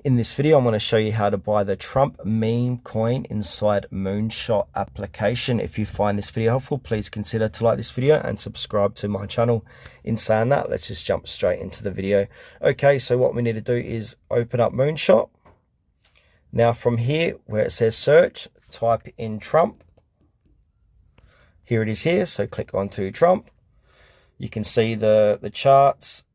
In this video, I'm going to show you how to buy the Trump meme coin inside Moonshot application. If you find this video helpful, please consider to like this video and subscribe to my channel. In saying that, let's just jump straight into the video. Okay, so what we need to do is open up Moonshot. Now from here, where it says search, type in Trump. Here it is here, so click onto Trump. You can see the charts.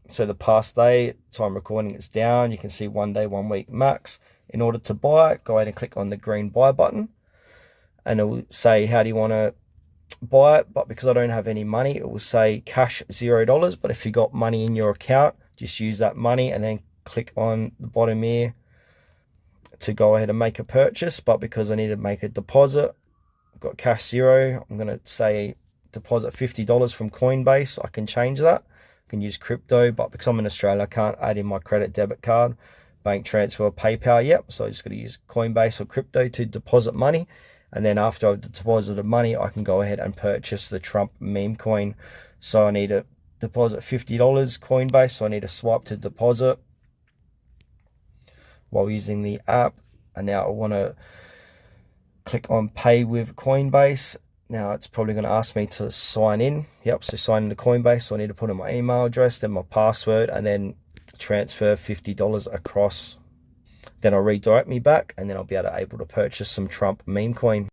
So the past day, time recording, it's down. You can see 1 day, 1 week max. In order to buy it, go ahead and click on the green buy button. And it will say, how do you want to buy it? But because I don't have any money, it will say cash $0. But if you got money in your account, just use that money and then click on the bottom here to go ahead and make a purchase. But because I need to make a deposit, I've got cash $0. I'm going to say deposit $50 from Coinbase. I can change that. Can use crypto, but because I'm in Australia, I can't add in my credit debit card, bank transfer, PayPal yet. So I just got to use Coinbase or crypto to deposit money. And then after I've deposited money, I can go ahead and purchase the Trump meme coin. So I need to deposit $50 Coinbase. So I need to swipe to deposit while using the app. And now I want to click on pay with Coinbase. Now it's probably going to ask me to sign in. Yep, so sign into Coinbase. So I need to put in my email address, then my password, and then transfer $50 across. Then I'll redirect me back, and then I'll be able to purchase some Trump meme coin.